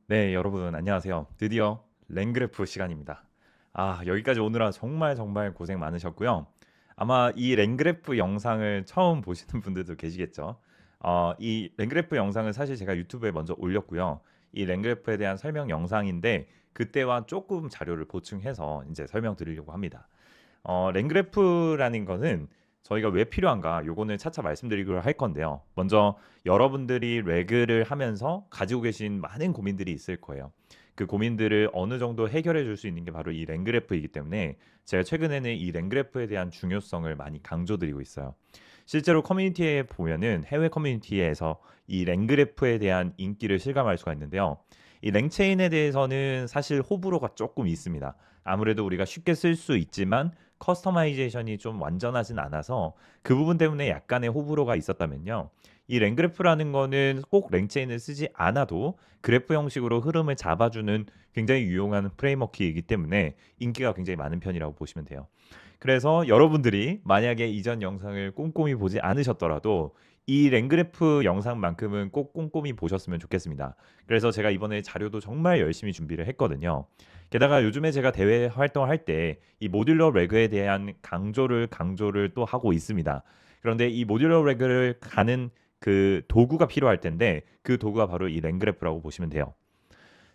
네, 여러분 안녕하세요. 드디어 랭그래프 시간입니다. 여기까지 오느라 정말 정말 고생 많으셨고요. 아마 이 랭그래프 영상을 처음 보시는 분들도 계시겠죠. 이 랭그래프 영상은 사실 제가 유튜브에 먼저 올렸고요. 이 랭그래프에 대한 설명 영상인데 그때와 조금 자료를 보충해서 이제 설명드리려고 합니다. 랭그래프라는 거는 저희가 왜 필요한가 요거는 차차 말씀드리기로 할 건데요. 먼저 여러분들이 레그를 하면서 가지고 계신 많은 고민들이 있을 거예요. 그 고민들을 어느 정도 해결해 줄 수 있는 게 바로 이 랭그래프이기 때문에 제가 최근에는 이 랭그래프에 대한 중요성을 많이 강조드리고 있어요. 실제로 커뮤니티에 보면은 해외 커뮤니티에서 이 랭그래프에 대한 인기를 실감할 수가 있는데요. 이 랭체인에 대해서는 사실 호불호가 조금 있습니다. 아무래도 우리가 쉽게 쓸 수 있지만 커스터마이제이션이 좀 완전하진 않아서 그 부분 때문에 약간의 호불호가 있었다면요. 이 랭그래프라는 거는 꼭 랭체인을 쓰지 않아도 그래프 형식으로 흐름을 잡아주는 굉장히 유용한 프레임워크이기 때문에 인기가 굉장히 많은 편이라고 보시면 돼요. 그래서 여러분들이 만약에 이전 영상을 꼼꼼히 보지 않으셨더라도 이 랭그래프 영상만큼은 꼭 꼼꼼히 보셨으면 좋겠습니다. 그래서 제가 이번에 자료도 정말 열심히 준비를 했거든요. 게다가 요즘에 제가 대외 활동을 할 때 이 모듈러 레그에 대한 강조를 또 하고 있습니다. 그런데 이 모듈러 레그를 가는 그 도구가 필요할 텐데 그 도구가 바로 이 랭그래프라고 보시면 돼요.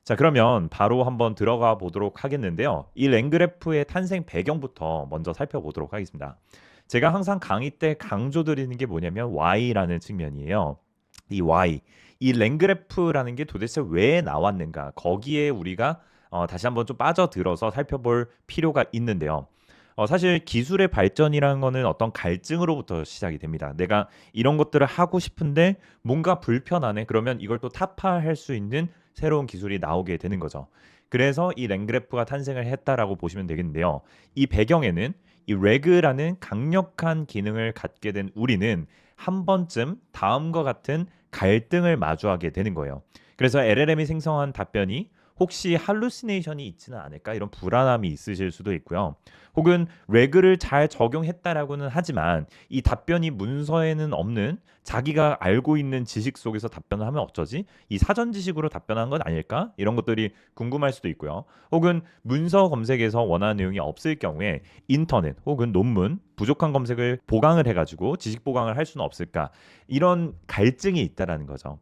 자, 그러면 바로 한번 들어가 보도록 하겠는데요. 이 랭그래프의 탄생 배경부터 먼저 살펴보도록 하겠습니다. 제가 항상 강의 때 강조드리는 게 뭐냐면 Y라는 측면이에요. 이 Y, 이 랭그래프라는 게 도대체 왜 나왔는가? 거기에 우리가 다시 한번 좀 빠져들어서 살펴볼 필요가 있는데요. 사실 기술의 발전이라는 거는 어떤 갈증으로부터 시작이 됩니다. 내가 이런 것들을 하고 싶은데 뭔가 불편하네. 그러면 이걸 또 타파할 수 있는 새로운 기술이 나오게 되는 거죠. 그래서 이 랭그래프가 탄생을 했다라고 보시면 되겠는데요. 이 배경에는 이 레그라는 강력한 기능을 갖게 된 우리는 한 번쯤 다음과 같은 갈등을 마주하게 되는 거예요. 그래서 LLM이 생성한 답변이 혹시 할루시네이션이 있지는 않을까 이런 불안함이 있으실 수도 있고요. 혹은 레그를 잘 적용했다라고는 하지만 이 답변이 문서에는 없는 자기가 알고 있는 지식 속에서 답변을 하면 어쩌지? 이 사전 지식으로 답변한 건 아닐까? 이런 것들이 궁금할 수도 있고요. 혹은 문서 검색에서 원하는 내용이 없을 경우에 인터넷 혹은 논문 부족한 검색을 보강을 해가지고 지식 보강을 할 수는 없을까? 이런 갈증이 있다라는 거죠.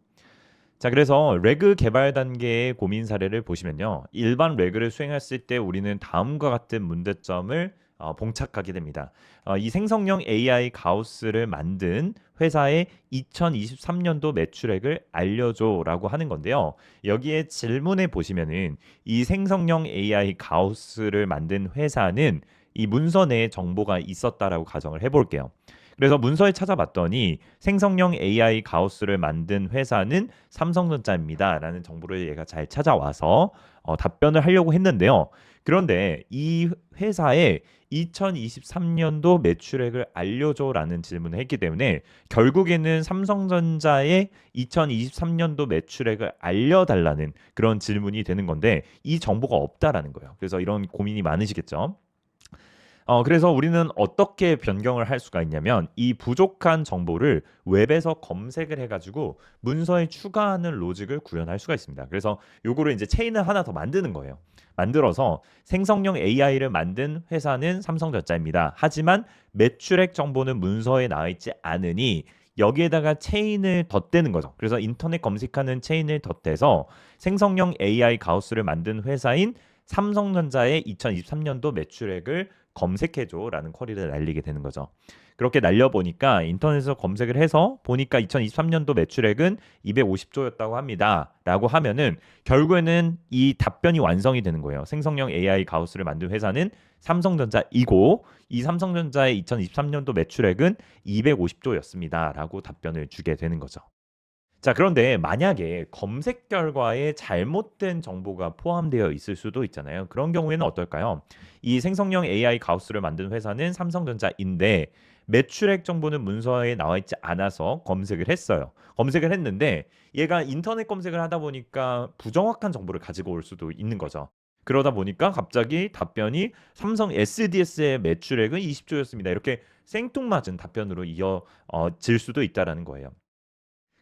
자, 그래서 레그 개발 단계의 고민 사례를 보시면요. 일반 레그를 수행했을 때 우리는 다음과 같은 문제점을 봉착하게 됩니다. 이 생성형 AI 가우스를 만든 회사의 2023년도 매출액을 알려줘라고 하는 건데요. 여기에 질문에 보시면은 이 생성형 AI 가우스를 만든 회사는 이 문서 내에 정보가 있었다라고 가정을 해볼게요. 그래서 문서에 찾아봤더니 생성형 AI 가우스를 만든 회사는 삼성전자입니다라는 정보를 얘가 잘 찾아와서 답변을 하려고 했는데요. 그런데 이 회사의 2023년도 매출액을 알려줘라는 질문을 했기 때문에 결국에는 삼성전자의 2023년도 매출액을 알려달라는 그런 질문이 되는 건데 이 정보가 없다라는 거예요. 그래서 이런 고민이 많으시겠죠. 그래서 우리는 어떻게 변경을 할 수가 있냐면 이 부족한 정보를 웹에서 검색을 해가지고 문서에 추가하는 로직을 구현할 수가 있습니다. 그래서 요거를 이제 체인을 하나 더 만드는 거예요. 만들어서 생성형 AI를 만든 회사는 삼성전자입니다. 하지만 매출액 정보는 문서에 나와 있지 않으니 여기에다가 체인을 덧대는 거죠. 그래서 인터넷 검색하는 체인을 덧대서 생성형 AI 가우스를 만든 회사인 삼성전자의 2023년도 매출액을 검색해줘라는 쿼리를 날리게 되는 거죠. 그렇게 날려보니까 인터넷에서 검색을 해서 보니까 2023년도 매출액은 250조였다고 합니다. 라고 하면은 결국에는 이 답변이 완성이 되는 거예요. 생성형 AI 가우스를 만든 회사는 삼성전자이고 이 삼성전자의 2023년도 매출액은 250조였습니다. 라고 답변을 주게 되는 거죠. 자, 그런데 만약에 검색 결과에 잘못된 정보가 포함되어 있을 수도 있잖아요. 그런 경우에는 어떨까요? 이 생성형 AI 가우스를 만든 회사는 삼성전자인데 매출액 정보는 문서에 나와 있지 않아서 검색을 했어요. 검색을 했는데 얘가 인터넷 검색을 하다 보니까 부정확한 정보를 가지고 올 수도 있는 거죠. 그러다 보니까 갑자기 답변이 삼성 SDS의 매출액은 20조였습니다. 이렇게 생뚱맞은 답변으로 이어질 수도 있다라는 거예요.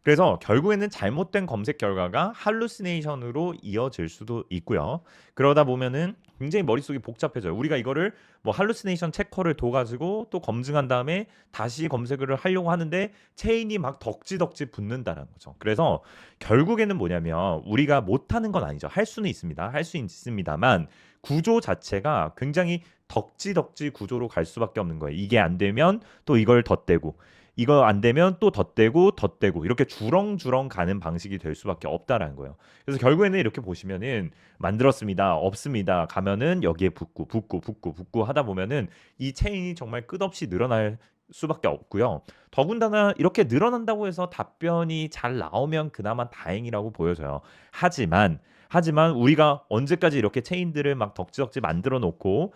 그래서 결국에는 잘못된 검색 결과가 할루시네이션으로 이어질 수도 있고요. 그러다 보면은 굉장히 머릿속이 복잡해져요. 우리가 이거를 뭐 할루시네이션 체커를 둬가지고 또 검증한 다음에 다시 검색을 하려고 하는데 체인이 막 덕지덕지 붙는다는 거죠. 그래서 결국에는 뭐냐면 우리가 못하는 건 아니죠. 할 수는 있습니다. 할 수 있습니다만 구조 자체가 굉장히 덕지덕지 구조로 갈 수밖에 없는 거예요. 이게 안 되면 또 이걸 덧대고 이거 안 되면 또 덧대고 덧대고 이렇게 주렁주렁 가는 방식이 될 수밖에 없다라는 거예요. 그래서 결국에는 이렇게 보시면은 만들었습니다. 없습니다. 가면은 여기에 붙고 하다 보면은 이 체인이 정말 끝없이 늘어날 수밖에 없고요. 더군다나 이렇게 늘어난다고 해서 답변이 잘 나오면 그나마 다행이라고 보여져요. 하지만 우리가 언제까지 이렇게 체인들을 막 덕지덕지 만들어 놓고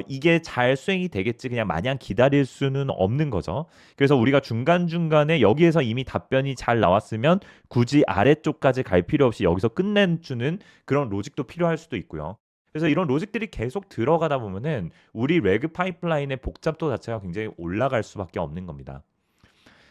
이게 잘 수행이 되겠지 그냥 마냥 기다릴 수는 없는 거죠. 그래서 우리가 중간중간에 여기에서 이미 답변이 잘 나왔으면 굳이 아래쪽까지 갈 필요 없이 여기서 끝내주는 그런 로직도 필요할 수도 있고요. 그래서 이런 로직들이 계속 들어가다 보면은 우리 레그 파이프라인의 복잡도 자체가 굉장히 올라갈 수밖에 없는 겁니다.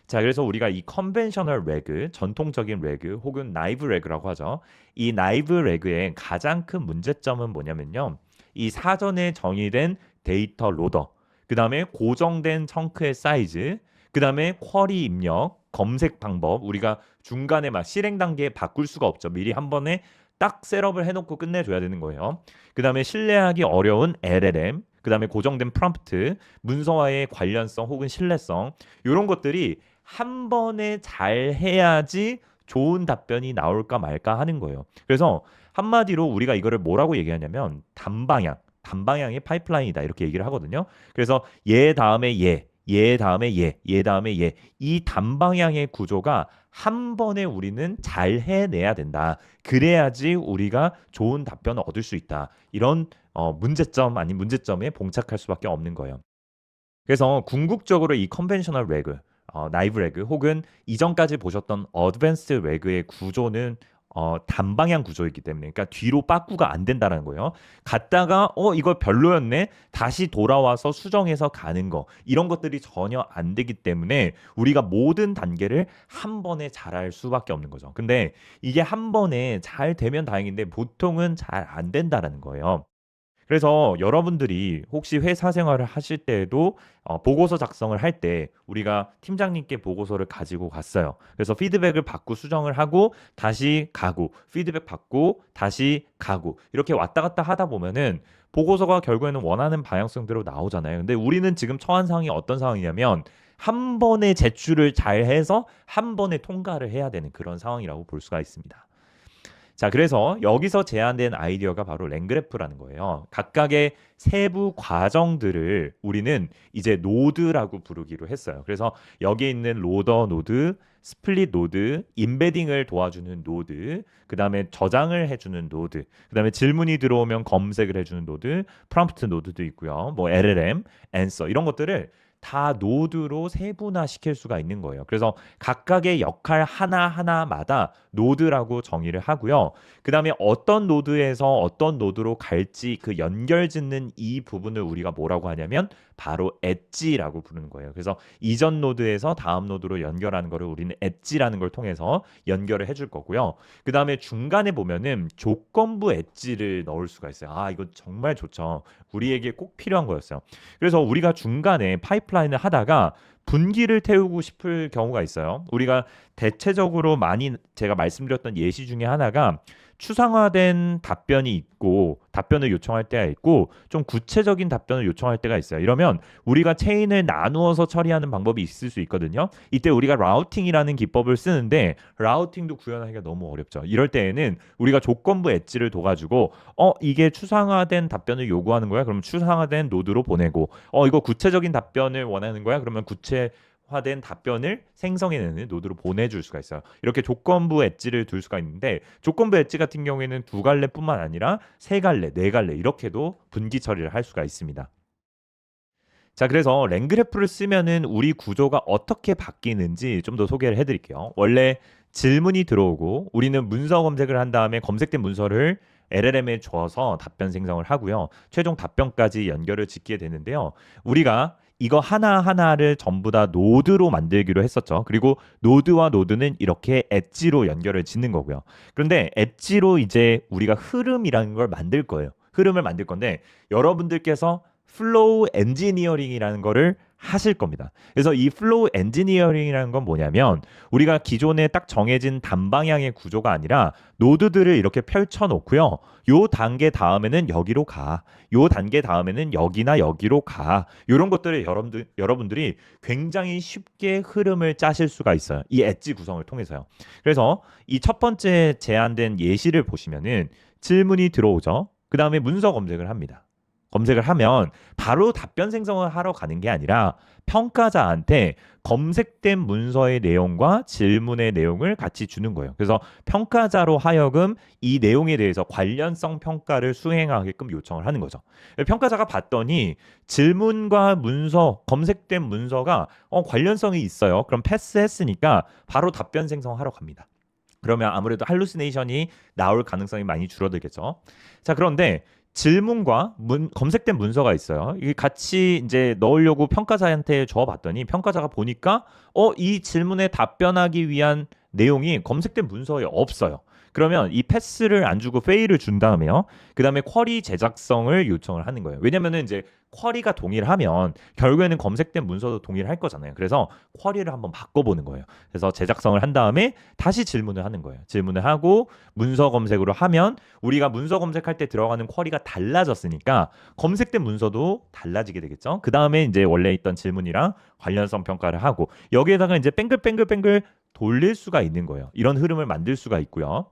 자, 그래서 우리가 이 컨벤셔널 레그, 전통적인 레그 혹은 나이브 레그라고 하죠. 이 나이브 레그의 가장 큰 문제점은 뭐냐면요. 이 사전에 정의된 데이터 로더, 그 다음에 고정된 청크의 사이즈, 그 다음에 쿼리 입력, 검색 방법, 우리가 중간에 막 실행 단계에 바꿀 수가 없죠. 미리 한 번에 딱 셋업을 해놓고 끝내줘야 되는 거예요. 그 다음에 신뢰하기 어려운 LLM, 그 다음에 고정된 프롬프트, 문서와의 관련성 혹은 신뢰성, 이런 것들이 한 번에 잘 해야지 좋은 답변이 나올까 말까 하는 거예요. 그래서 한마디로 우리가 이거를 뭐라고 얘기하냐면 단방향의 파이프라인이다 이렇게 얘기를 하거든요. 그래서 얘 다음에 얘 다음에 얘 다음에 얘, 이 단방향의 구조가 한 번에 우리는 잘 해내야 된다. 그래야지 우리가 좋은 답변을 얻을 수 있다. 이런 문제점 아닌 문제점에 봉착할 수밖에 없는 거예요. 그래서 궁극적으로 이 컨벤셔널 레그, 나이브 레그 혹은 이전까지 보셨던 어드밴스드 레그의 구조는 단방향 구조이기 때문에 그러니까 뒤로 빠꾸가 안 된다는 거예요. 갔다가 이거 별로였네. 다시 돌아와서 수정해서 가는 거. 이런 것들이 전혀 안 되기 때문에 우리가 모든 단계를 한 번에 잘할 수밖에 없는 거죠. 근데 이게 한 번에 잘 되면 다행인데 보통은 잘 안 된다라는 거예요. 그래서 여러분들이 혹시 회사 생활을 하실 때에도 보고서 작성을 할 때 우리가 팀장님께 보고서를 가지고 갔어요. 그래서 피드백을 받고 수정을 하고 다시 가고 피드백 받고 다시 가고 이렇게 왔다 갔다 하다 보면은 보고서가 결국에는 원하는 방향성대로 나오잖아요. 근데 우리는 지금 처한 상황이 어떤 상황이냐면 한 번에 제출을 잘 해서 한 번에 통과를 해야 되는 그런 상황이라고 볼 수가 있습니다. 자, 그래서 여기서 제안된 아이디어가 바로 랭그래프라는 거예요. 각각의 세부 과정들을 우리는 이제 노드라고 부르기로 했어요. 그래서 여기에 있는 로더 노드, 스플릿 노드, 인베딩을 도와주는 노드, 그 다음에 저장을 해주는 노드, 그 다음에 질문이 들어오면 검색을 해주는 노드, 프롬프트 노드도 있고요. 뭐 LLM, 앤서 이런 것들을 다 노드로 세분화 시킬 수가 있는 거예요. 그래서 각각의 역할 하나하나마다 노드라고 정의를 하고요. 그 다음에 어떤 노드에서 어떤 노드로 갈지 그 연결 짓는 이 부분을 우리가 뭐라고 하냐면 바로 엣지라고 부르는 거예요. 그래서 이전 노드에서 다음 노드로 연결하는 거를 우리는 엣지라는 걸 통해서 연결을 해줄 거고요. 그 다음에 중간에 보면은 조건부 엣지를 넣을 수가 있어요. 아, 이거 정말 좋죠. 우리에게 꼭 필요한 거였어요. 그래서 우리가 중간에 파이프라인을 하다가 분기를 태우고 싶을 경우가 있어요. 우리가 대체적으로 많이 제가 말씀드렸던 예시 중에 하나가 추상화된 답변이 있고 답변을 요청할 때가 있고 좀 구체적인 답변을 요청할 때가 있어요. 이러면 우리가 체인을 나누어서 처리하는 방법이 있을 수 있거든요. 이때 우리가 라우팅이라는 기법을 쓰는데 라우팅도 구현하기가 너무 어렵죠. 이럴 때에는 우리가 조건부 엣지를 둬가지고 이게 추상화된 답변을 요구하는 거야? 그러면 추상화된 노드로 보내고 이거 구체적인 답변을 원하는 거야? 그러면 구체화된 답변을 생성해내는 노드로 보내줄 수가 있어요. 이렇게 조건부 엣지를 둘 수가 있는데 조건부 엣지 같은 경우에는 두 갈래뿐만 아니라 세 갈래, 네 갈래 이렇게도 분기 처리를 할 수가 있습니다. 자, 그래서 랭그래프를 쓰면은 우리 구조가 어떻게 바뀌는지 좀 더 소개를 해드릴게요. 원래 질문이 들어오고 우리는 문서 검색을 한 다음에 검색된 문서를 LLM에 줘서 답변 생성을 하고요. 최종 답변까지 연결을 짓게 되는데요. 우리가 이거 하나하나를 전부 다 노드로 만들기로 했었죠. 그리고 노드와 노드는 이렇게 엣지로 연결을 짓는 거고요. 그런데 엣지로 이제 우리가 흐름이라는 걸 만들 거예요. 흐름을 만들 건데 여러분들께서 플로우 엔지니어링이라는 거를 하실 겁니다. 그래서 이 플로우 엔지니어링이라는 건 뭐냐면 우리가 기존에 딱 정해진 단방향의 구조가 아니라 노드들을 이렇게 펼쳐 놓고요. 요 단계 다음에는 여기로 가. 요 단계 다음에는 여기나 여기로 가. 이런 것들을 여러분들이 굉장히 쉽게 흐름을 짜실 수가 있어요. 이 엣지 구성을 통해서요. 그래서 이 첫 번째 제안된 예시를 보시면은 질문이 들어오죠. 그 다음에 문서 검색을 합니다. 검색을 하면 바로 답변 생성을 하러 가는 게 아니라 평가자한테 검색된 문서의 내용과 질문의 내용을 같이 주는 거예요. 그래서 평가자로 하여금 이 내용에 대해서 관련성 평가를 수행하게끔 요청을 하는 거죠. 평가자가 봤더니 질문과 문서, 검색된 문서가 관련성이 있어요. 그럼 패스했으니까 바로 답변 생성하러 갑니다. 그러면 아무래도 할루시네이션이 나올 가능성이 많이 줄어들겠죠. 자, 그런데 질문과 검색된 문서가 있어요. 이게 같이 이제 넣으려고 평가자한테 줘봤더니 평가자가 보니까 이 질문에 답변하기 위한 내용이 검색된 문서에 없어요. 그러면 이 패스를 안 주고 페일을 준 다음에요. 그 다음에 쿼리 제작성을 요청을 하는 거예요. 왜냐면은 이제 쿼리가 동일하면 결국에는 검색된 문서도 동일할 거잖아요. 그래서 쿼리를 한번 바꿔보는 거예요. 그래서 제작성을 한 다음에 다시 질문을 하는 거예요. 질문을 하고 문서 검색으로 하면 우리가 문서 검색할 때 들어가는 쿼리가 달라졌으니까 검색된 문서도 달라지게 되겠죠. 그 다음에 이제 원래 있던 질문이랑 관련성 평가를 하고 여기에다가 이제 뱅글뱅글 돌릴 수가 있는 거예요. 이런 흐름을 만들 수가 있고요.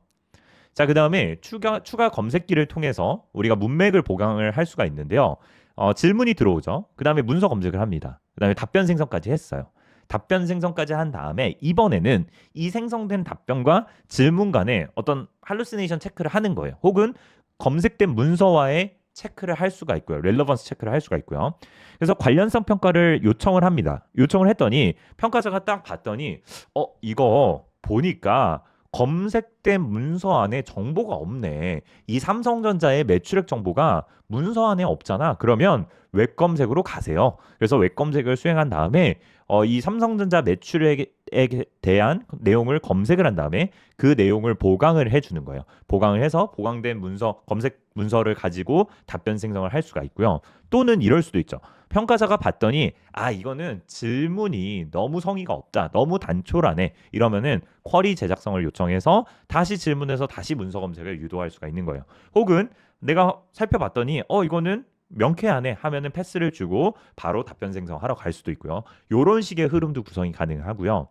자, 그 다음에 추가 검색기를 통해서 우리가 문맥을 보강을 할 수가 있는데요. 질문이 들어오죠. 그 다음에 문서 검색을 합니다. 그 다음에 답변 생성까지 했어요. 답변 생성까지 한 다음에 이번에는 이 생성된 답변과 질문 간에 어떤 할루시네이션 체크를 하는 거예요. 혹은 검색된 문서와의 체크를 할 수가 있고요. 렐러번스 체크를 할 수가 있고요. 그래서 관련성 평가를 요청을 합니다. 요청을 했더니 평가자가 딱 봤더니 이거 보니까 검색된 문서 안에 정보가 없네. 이 삼성전자의 매출액 정보가 문서 안에 없잖아. 그러면 웹 검색으로 가세요. 그래서 웹 검색을 수행한 다음에 이 삼성전자 매출액에 대한 내용을 검색을 한 다음에 그 내용을 보강을 해주는 거예요. 보강을 해서 보강된 검색 문서를 가지고 답변 생성을 할 수가 있고요. 또는 이럴 수도 있죠. 평가자가 봤더니 이거는 질문이 너무 성의가 없다. 너무 단촐하네. 이러면은 쿼리 제작성을 요청해서 다시 질문해서 다시 문서 검색을 유도할 수가 있는 거예요. 혹은 내가 살펴봤더니 이거는 명쾌하네 하면은 패스를 주고 바로 답변 생성하러 갈 수도 있고요. 이런 식의 흐름도 구성이 가능하고요.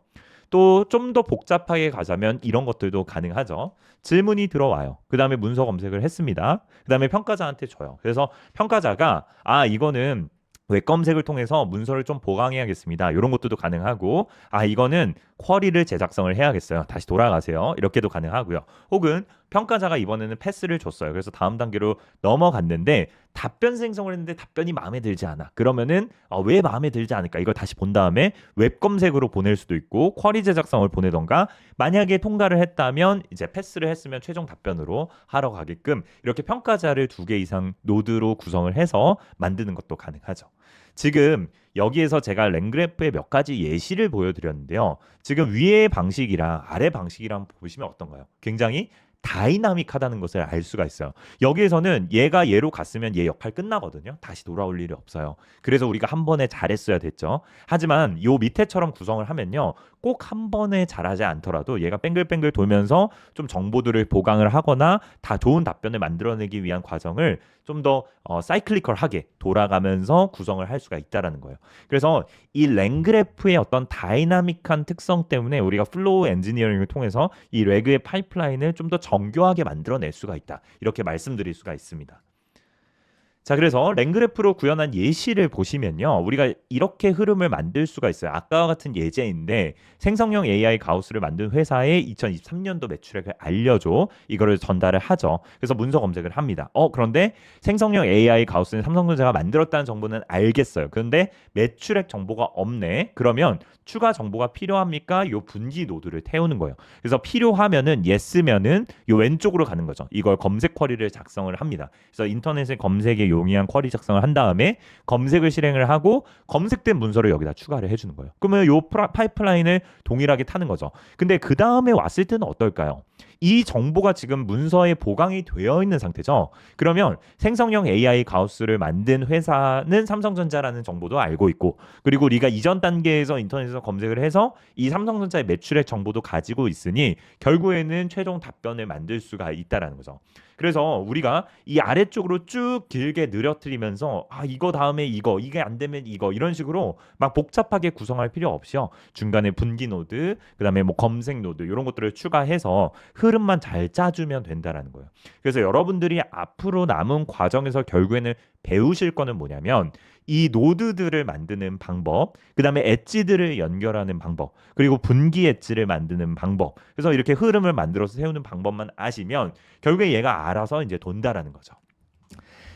또 좀 더 복잡하게 가자면 이런 것들도 가능하죠. 질문이 들어와요. 그 다음에 문서 검색을 했습니다. 그 다음에 평가자한테 줘요. 그래서 평가자가 이거는 웹 검색을 통해서 문서를 좀 보강해야겠습니다. 이런 것들도 가능하고 이거는 쿼리를 제작성을 해야겠어요. 다시 돌아가세요. 이렇게도 가능하고요. 혹은 평가자가 이번에는 패스를 줬어요. 그래서 다음 단계로 넘어갔는데 답변 생성을 했는데 답변이 마음에 들지 않아. 그러면은 왜 마음에 들지 않을까? 이걸 다시 본 다음에 웹 검색으로 보낼 수도 있고 쿼리 제작성을 보내던가 만약에 통과를 했다면 이제 패스를 했으면 최종 답변으로 하러 가게끔 이렇게 평가자를 2개 이상 노드로 구성을 해서 만드는 것도 가능하죠. 지금 여기에서 제가 랭그래프의 몇 가지 예시를 보여드렸는데요. 지금 위의 방식이랑 아래 방식이랑 보시면 어떤가요? 굉장히 다이나믹하다는 것을 알 수가 있어요. 여기에서는 얘가 얘로 갔으면 얘 역할 끝나거든요. 다시 돌아올 일이 없어요. 그래서 우리가 한 번에 잘했어야 됐죠. 하지만 요 밑에처럼 구성을 하면요. 꼭 한 번에 잘하지 않더라도 얘가 뱅글뱅글 돌면서 좀 정보들을 보강을 하거나 다 좋은 답변을 만들어내기 위한 과정을 좀 더 사이클리컬하게 돌아가면서 구성을 할 수가 있다라는 거예요. 그래서 이 랭그래프의 어떤 다이나믹한 특성 때문에 우리가 플로우 엔지니어링을 통해서 이 레그의 파이프라인을 좀 더 정교하게 만들어낼 수가 있다. 이렇게 말씀드릴 수가 있습니다. 자, 그래서 랭그래프로 구현한 예시를 보시면요. 우리가 이렇게 흐름을 만들 수가 있어요. 아까와 같은 예제인데 생성형 AI 가우스를 만든 회사의 2023년도 매출액을 알려줘. 이거를 전달을 하죠. 그래서 문서 검색을 합니다. 그런데 생성형 AI 가우스는 삼성전자가 만들었다는 정보는 알겠어요. 그런데 매출액 정보가 없네. 그러면 추가 정보가 필요합니까? 요 분기 노드를 태우는 거예요. 그래서 필요하면은 yes면은 요 왼쪽으로 가는 거죠. 이걸 검색 쿼리를 작성을 합니다. 그래서 인터넷의 검색에 용이한 쿼리 작성을 한 다음에 검색을 실행을 하고 검색된 문서를 여기다 추가를 해주는 거예요. 그러면 요 파이프라인을 동일하게 타는 거죠. 근데 그 다음에 왔을 때는 어떨까요? 이 정보가 지금 문서에 보강이 되어 있는 상태죠. 그러면 생성형 AI 가우스를 만든 회사는 삼성전자라는 정보도 알고 있고, 그리고 우리가 이전 단계에서 인터넷에서 검색을 해서 이 삼성전자의 매출액 정보도 가지고 있으니 결국에는 최종 답변을 만들 수가 있다라는 거죠. 그래서 우리가 이 아래쪽으로 쭉 길게 늘어뜨리면서 이거 다음에 이게 안 되면 이거 이런 식으로 막 복잡하게 구성할 필요 없이요. 중간에 분기 노드, 그다음에 뭐 검색 노드 이런 것들을 추가해서 흐름만 잘 짜주면 된다라는 거예요. 그래서 여러분들이 앞으로 남은 과정에서 결국에는 배우실 거는 뭐냐면 이 노드들을 만드는 방법, 그 다음에 엣지들을 연결하는 방법, 그리고 분기 엣지를 만드는 방법. 그래서 이렇게 흐름을 만들어서 세우는 방법만 아시면 결국에 얘가 알아서 이제 돈다라는 거죠.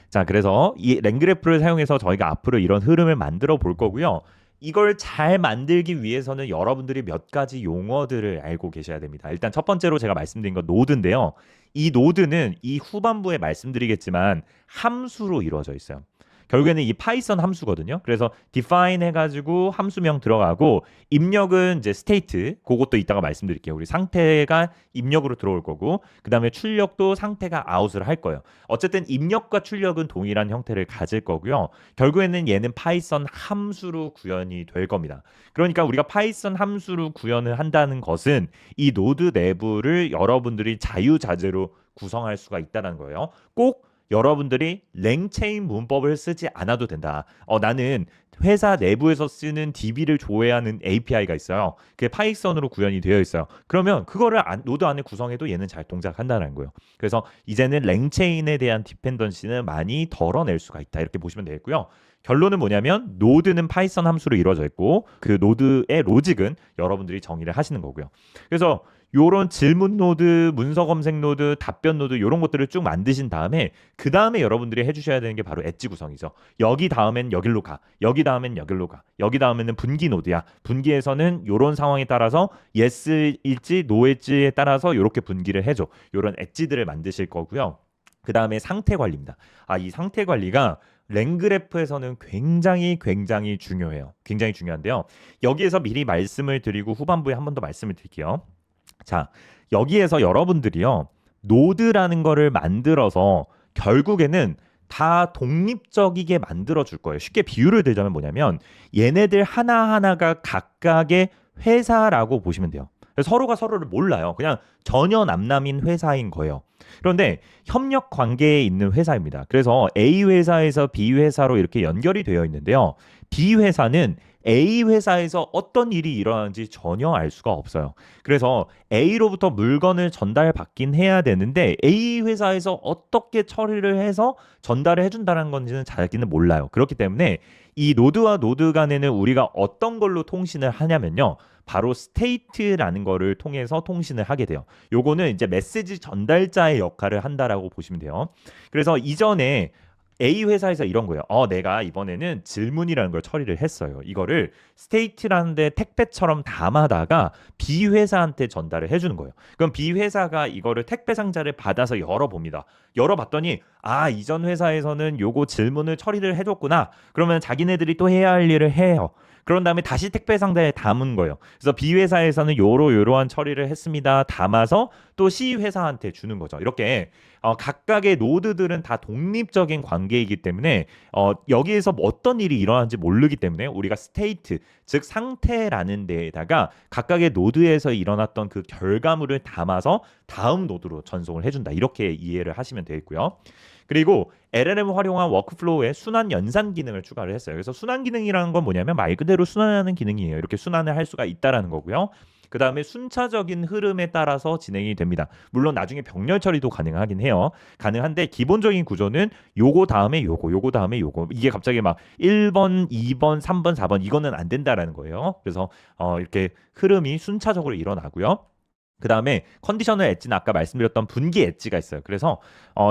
자, 그래서 이 랭그래프를 사용해서 저희가 앞으로 이런 흐름을 만들어 볼 거고요. 이걸 잘 만들기 위해서는 여러분들이 몇 가지 용어들을 알고 계셔야 됩니다. 일단 첫 번째로 제가 말씀드린 건 노드인데요. 이 노드는 이 후반부에 말씀드리겠지만 함수로 이루어져 있어요. 결국에는 이 파이썬 함수거든요. 그래서 define 해가지고 함수명 들어가고 입력은 이제 state, 그것도 이따가 말씀드릴게요. 우리 상태가 입력으로 들어올 거고, 그 다음에 출력도 상태가 out을 할 거예요. 어쨌든 입력과 출력은 동일한 형태를 가질 거고요. 결국에는 얘는 파이썬 함수로 구현이 될 겁니다. 그러니까 우리가 파이썬 함수로 구현을 한다는 것은 이 노드 내부를 여러분들이 자유자재로 구성할 수가 있다는 거예요. 꼭 여러분들이 랭체인 문법을 쓰지 않아도 된다. 나는 회사 내부에서 쓰는 DB를 조회하는 API가 있어요. 그게 파이썬으로 구현이 되어 있어요. 그러면 그거를 노드 안에 구성해도 얘는 잘 동작한다는 거예요. 그래서 이제는 랭체인에 대한 디펜던시는 많이 덜어낼 수가 있다. 이렇게 보시면 되겠고요. 결론은 뭐냐면 노드는 파이썬 함수로 이루어져 있고 그 노드의 로직은 여러분들이 정의를 하시는 거고요. 그래서 요런 질문 노드, 문서 검색 노드, 답변 노드 이런 것들을 쭉 만드신 다음에 그 다음에 여러분들이 해주셔야 되는 게 바로 엣지 구성이죠. 여기 다음엔 여길로 가, 여기 다음엔 여길로 가, 여기 다음에는 분기 노드야. 분기에서는 요런 상황에 따라서 yes일지 no일지에 따라서 이렇게 분기를 해줘. 요런 엣지들을 만드실 거고요. 그 다음에 상태 관리입니다. 이 상태 관리가 랭그래프에서는 굉장히 중요해요. 굉장히 중요한데요. 여기에서 미리 말씀을 드리고 후반부에 한 번 더 말씀을 드릴게요. 자, 여기에서 여러분들이요, 노드라는 거를 만들어서 결국에는 다 독립적이게 만들어 줄 거예요. 쉽게 비유를 들자면 뭐냐면 얘네들 하나하나가 각각의 회사라고 보시면 돼요. 서로가 서로를 몰라요. 그냥 전혀 남남인 회사인 거예요. 그런데 협력 관계에 있는 회사입니다. 그래서 A 회사에서 B 회사로 이렇게 연결이 되어 있는데요. B 회사는 A 회사에서 어떤 일이 일어나는지 전혀 알 수가 없어요. 그래서 A로부터 물건을 전달받긴 해야 되는데 A 회사에서 어떻게 처리를 해서 전달을 해준다는 건지는 자기는 몰라요. 그렇기 때문에 이 노드와 노드 간에는 우리가 어떤 걸로 통신을 하냐면요. 바로 스테이트라는 거를 통해서 통신을 하게 돼요. 요거는 이제 메시지 전달자의 역할을 한다라고 보시면 돼요. 그래서 이전에 A 회사에서 이런 거예요. 내가 이번에는 질문이라는 걸 처리를 했어요. 이거를 스테이트라는 데 택배처럼 담아다가 B 회사한테 전달을 해주는 거예요. 그럼 B 회사가 이거를 택배 상자를 받아서 열어봅니다. 열어봤더니 이전 회사에서는 요거 질문을 처리를 해줬구나. 그러면 자기네들이 또 해야 할 일을 해요. 그런 다음에 다시 택배 상자에 담은 거예요. 그래서 B 회사에서는 요러한 처리를 했습니다. 담아서 또 C 회사한테 주는 거죠. 이렇게 각각의 노드들은 다 독립적인 관계이기 때문에 여기에서 어떤 일이 일어나는지 모르기 때문에 우리가 스테이트, 즉 상태라는 데에다가 각각의 노드에서 일어났던 그 결과물을 담아서 다음 노드로 전송을 해준다. 이렇게 이해를 하시면 되겠고요. 그리고 LLM 활용한 워크플로우에 순환 연산 기능을 추가를 했어요. 그래서 순환 기능이라는 건 뭐냐면 말 그대로 순환하는 기능이에요. 이렇게 순환을 할 수가 있다라는 거고요. 그 다음에 순차적인 흐름에 따라서 진행이 됩니다. 물론 나중에 병렬 처리도 가능하긴 해요. 가능한데 기본적인 구조는 요거 다음에 요거 다음에 요거. 이게 갑자기 막 1번, 2번, 3번, 4번 이거는 안 된다라는 거예요. 그래서 이렇게 흐름이 순차적으로 일어나고요. 그 다음에 컨디셔널 엣지는 아까 말씀드렸던 분기 엣지가 있어요. 그래서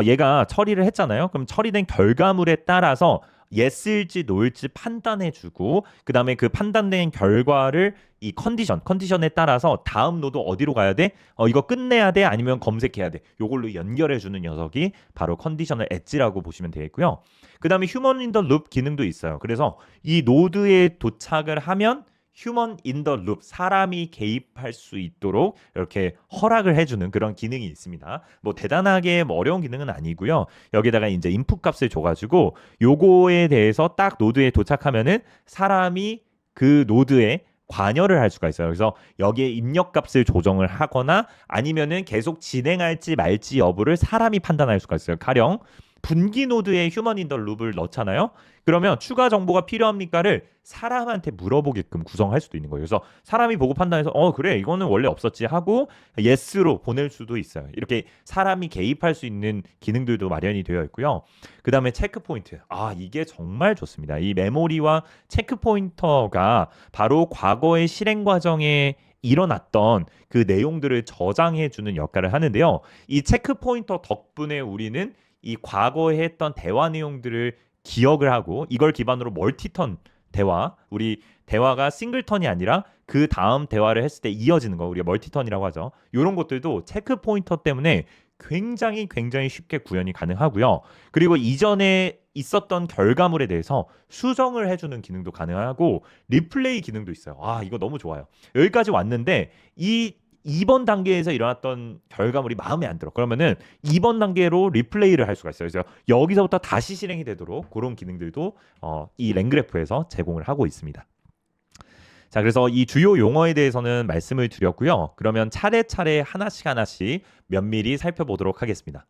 얘가 처리를 했잖아요. 그럼 처리된 결과물에 따라서 yes일지 no일지 판단해주고 그 다음에 그 판단된 결과를 이 컨디션에 따라서 다음 노드 어디로 가야 돼? 이거 끝내야 돼? 아니면 검색해야 돼? 요걸로 연결해주는 녀석이 바로 컨디셔널 엣지라고 보시면 되겠고요. 그 다음에 휴먼 인 더 룹 기능도 있어요. 그래서 이 노드에 도착을 하면 휴먼 인 더 룹, 사람이 개입할 수 있도록 이렇게 허락을 해주는 그런 기능이 있습니다. 뭐 대단하게 뭐 어려운 기능은 아니고요. 여기다가 이제 인풋 값을 줘가지고 요거에 대해서 딱 노드에 도착하면은 사람이 그 노드에 관여를 할 수가 있어요. 그래서 여기에 입력 값을 조정을 하거나 아니면은 계속 진행할지 말지 여부를 사람이 판단할 수가 있어요. 가령 분기 노드에 휴먼 인 더 룹을 넣잖아요. 그러면 추가 정보가 필요합니까를 사람한테 물어보게끔 구성할 수도 있는 거예요. 그래서 사람이 보고 판단해서 그래 이거는 원래 없었지 하고 yes로 보낼 수도 있어요. 이렇게 사람이 개입할 수 있는 기능들도 마련이 되어 있고요. 그 다음에 체크 포인트. 이게 정말 좋습니다. 이 메모리와 체크 포인터가 바로 과거의 실행 과정에 일어났던 그 내용들을 저장해 주는 역할을 하는데요. 이 체크 포인터 덕분에 우리는 이 과거에 했던 대화 내용들을 기억을 하고 이걸 기반으로 멀티턴 대화, 우리 대화가 싱글턴이 아니라 그 다음 대화를 했을 때 이어지는 거 우리가 멀티턴이라고 하죠. 이런 것들도 체크 포인터 때문에 굉장히 쉽게 구현이 가능하고요. 그리고 이전에 있었던 결과물에 대해서 수정을 해주는 기능도 가능하고 리플레이 기능도 있어요. 이거 너무 좋아요. 여기까지 왔는데 이 2번 단계에서 일어났던 결과물이 마음에 안 들어. 그러면은 2번 단계로 리플레이를 할 수가 있어요. 그래서 여기서부터 다시 실행이 되도록 그런 기능들도 이 랭그래프에서 제공을 하고 있습니다. 자, 그래서 이 주요 용어에 대해서는 말씀을 드렸고요. 그러면 차례차례 하나씩 면밀히 살펴보도록 하겠습니다.